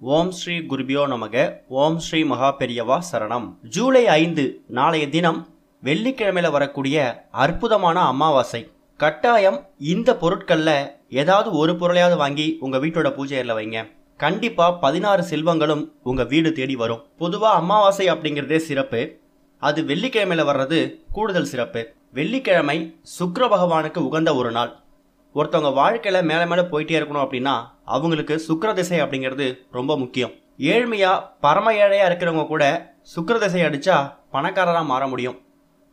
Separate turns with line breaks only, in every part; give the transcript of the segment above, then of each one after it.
ஓம் ஸ்ரீ குருபியோ நமக. ஓம் ஸ்ரீ மகா பெரியவா சரணம். ஜூலை 5 நாளைய தினம் வெள்ளிக்கிழமையில வரக்கூடிய அற்புதமான அமாவாசை. கட்டாயம் இந்த பொருட்கள்ல ஏதாவது ஒரு பொருளையாவது வாங்கி உங்க வீட்டோட பூஜை அறையில வைங்க. கண்டிப்பா 16 செல்வங்களும் உங்க வீடு தேடி வரும். பொதுவா அமாவாசை அப்படிங்கிறதே சிறப்பு. அது வெள்ளிக்கிழமையில வர்றது கூடுதல் சிறப்பு. வெள்ளிக்கிழமை சுக்கிர பகவானுக்கு உகந்த ஒரு நாள். ஒருத்தவங்க வாழ்க்கையில மேல மேல போயிட்டே இருக்கணும் அப்படின்னா அவங்களுக்கு சுக்கிர திசை அப்படிங்கிறது ரொம்ப முக்கியம். ஏழ்மையா பரம ஏழையா இருக்கிறவங்க கூட சுக்கிர திசை அடிச்சா பணக்காரரா மாற முடியும்.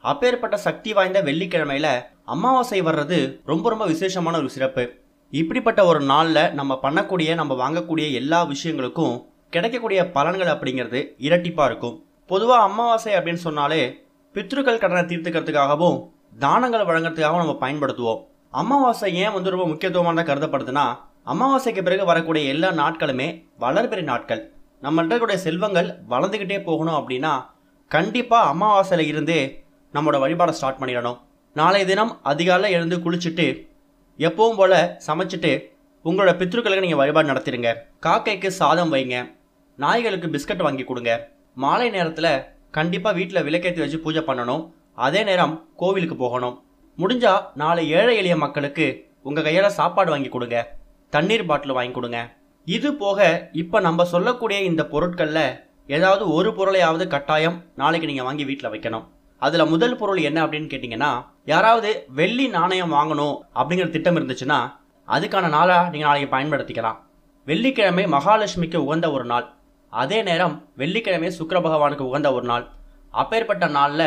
அப்பேற்பட்ட சக்தி வாய்ந்த வெள்ளிக்கிழமையில அமாவாசை வர்றது ரொம்ப ரொம்ப விசேஷமான ஒரு சிறப்பு. இப்படிப்பட்ட ஒரு நாள்ல நம்ம பண்ணக்கூடிய நம்ம வாங்கக்கூடிய எல்லா விஷயங்களுக்கும் கிடைக்கக்கூடிய பலன்கள் அப்படிங்கிறது இரட்டிப்பா இருக்கும். பொதுவா அமாவாசை அப்படின்னு சொன்னாலே பித்ருக்கள் கடனை தீர்த்துக்கிறதுக்காகவும் தானங்கள் வழங்குறதுக்காகவும் நம்ம பயன்படுத்துவோம். அமாவாசை ஏன் ரொம்ப முக்கியத்துவமானதாக கருதப்படுதுன்னா, அமாவாசைக்கு பிறகு வரக்கூடிய எல்லா நாட்களுமே வளர்பிறை நாட்கள். நம்மள்ட்ட இருக்கக்கூடிய செல்வங்கள் வளர்ந்துக்கிட்டே போகணும் அப்படின்னா கண்டிப்பா அமாவாசையில இருந்தே நம்மளோட வழிபாடை ஸ்டார்ட் பண்ணிடணும். நாளைய தினம் அதிகாலை எழுந்து குளிச்சுட்டு எப்பவும் போல சமைச்சிட்டு உங்களோட பித்ருக்களுக்கு நீங்க வழிபாடு நடத்திடுங்க. காக்கைக்கு சாதம் வைங்க, நாய்களுக்கு பிஸ்கட் வாங்கி கொடுங்க. மாலை நேரத்துல கண்டிப்பா வீட்டில் விளக்கேற்றி வச்சு பூஜை பண்ணணும். அதே நேரம் கோவிலுக்கு போகணும். முடிஞ்சா நாளை ஏழை எளிய மக்களுக்கு உங்க கையால சாப்பாடு வாங்கி கொடுங்க, தண்ணீர் பாட்டில் வாங்கி கொடுங்க. இது போக இப்ப நம்ம சொல்லக்கூடிய இந்த பொருட்கள்ல ஏதாவது ஒரு பொருளையாவது கட்டாயம் நாளைக்கு நீங்க வாங்கி வீட்டில் வைக்கணும். அதுல முதல் பொருள் என்ன அப்படின்னு கேட்டீங்கன்னா, யாராவது வெள்ளி நாணயம் வாங்கணும் அப்படிங்கிற திட்டம் இருந்துச்சுன்னா அதுக்கான நாளா நீங்க நாளைக்கு பயன்படுத்திக்கலாம். வெள்ளிக்கிழமை மகாலட்சுமிக்கு உகந்த ஒரு நாள். அதே நேரம் வெள்ளிக்கிழமை சுக்கிர பகவானுக்கு உகந்த ஒரு நாள். அப்பேற்பட்ட நாள்ல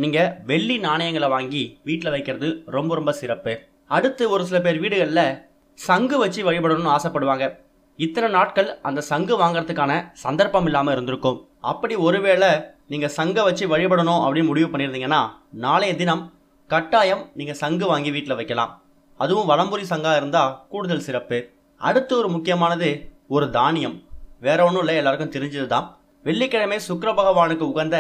நீங்க வெள்ளி நாணயங்களை வாங்கி வீட்டில் வைக்கிறது ரொம்ப ரொம்ப சிறப்பு. அடுத்து ஒரு சில பேர் வீடுகளில் சங்கு வச்சு வழிபடணும்னு ஆசைப்படுவாங்க. இத்தனை நாட்கள் அந்த சங்கு வாங்கறதுக்கான சந்தர்ப்பம் இல்லாமல் இருந்திருக்கும். அப்படி ஒருவேளை நீங்க சங்கை வச்சு வழிபடணும் அப்படின்னு முடிவு பண்ணியிருந்தீங்கன்னா நாளைய தினம் கட்டாயம் நீங்க சங்கு வாங்கி வீட்டில் வைக்கலாம். அதுவும் வலம்புரி சங்கா இருந்தா கூடுதல் சிறப்பு. அடுத்து ஒரு முக்கியமானது ஒரு தானியம். வேற ஒன்றும் இல்லை, எல்லாருக்கும் தெரிஞ்சது தான். வெள்ளிக்கிழமை சுக்கிர பகவானுக்கு உகந்த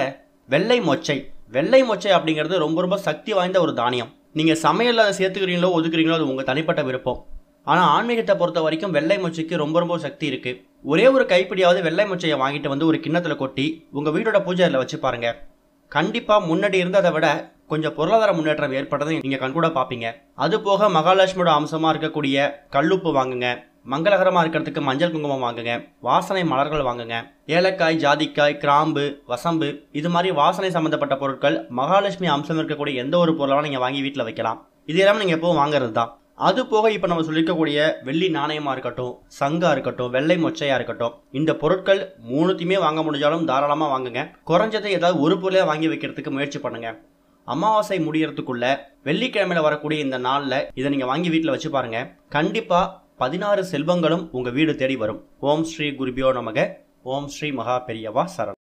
வெள்ளை மொச்சை. வெள்ளை மொச்சை அப்படிங்கிறது ரொம்ப ரொம்ப சக்தி வாய்ந்த ஒரு தானியம். நீங்க சமையல்ல அதை சேர்த்துக்கிறீங்களோ ஒதுக்குறீங்களோ அது உங்க தனிப்பட்ட விருப்பம். ஆனா ஆன்மீகத்தை பொறுத்த வரைக்கும் வெள்ளை மொச்சைக்கு ரொம்ப ரொம்ப சக்தி இருக்கு. ஒரே ஒரு கைப்பிடியாவது வெள்ளை மொச்சையை வாங்கிட்டு வந்து ஒரு கிண்ணத்துல கொட்டி உங்க வீடோட பூஜையில வச்சு பாருங்க. கண்டிப்பா முன்னாடி இருந்ததை விட கொஞ்சம் பொருளாதார முன்னேற்றம் ஏற்பட்டதை நீங்க கண்கூட பாப்பீங்க. அது போக மகாலட்சுமியோட அம்சமா இருக்கக்கூடிய கல்லுப்பு வாங்குங்க. மங்களகரமா இருக்கிறதுக்கு மஞ்சள் குங்குமம் வாங்குங்க. வாசனை மலர்கள் வாங்குங்க. ஏலக்காய், ஜாதிக்காய், கிராம்பு, வசம்பு இது மாதிரி வாசனை சம்பந்தப்பட்ட பொருட்கள் மகாலட்சுமி அம்சம் இருக்கக்கூடிய எந்த ஒரு பொருளாலும் நீங்க வாங்கி வீட்டில் வைக்கலாம். இது எல்லாமே நீங்க எப்பவும் வாங்குறது தான். அது போக இப்ப நம்ம சொல்லிக்கக்கூடிய வெள்ளி நாணயமா இருக்கட்டும், சங்கா இருக்கட்டும், வெள்ளை மொச்சையா இருக்கட்டும், இந்த பொருட்கள் மூணுத்தையுமே வாங்க முடிஞ்சாலும் தாராளமா வாங்குங்க. குறைஞ்சது ஏதாவது ஒரு பொருளையா வாங்கி வைக்கிறதுக்கு முயற்சி பண்ணுங்க. அமாவாசை முடியறதுக்குள்ள வெள்ளிக்கிழமையில வரக்கூடிய இந்த நாள்ல இதை நீங்க வாங்கி வீட்டில் வச்சு பாருங்க. கண்டிப்பா 16 செல்வங்களும் உங்க வீடு தேடி வரும். ஓம் ஸ்ரீ குருபியோ நமக. ஓம் ஸ்ரீ மகா பெரியவா சரணம்.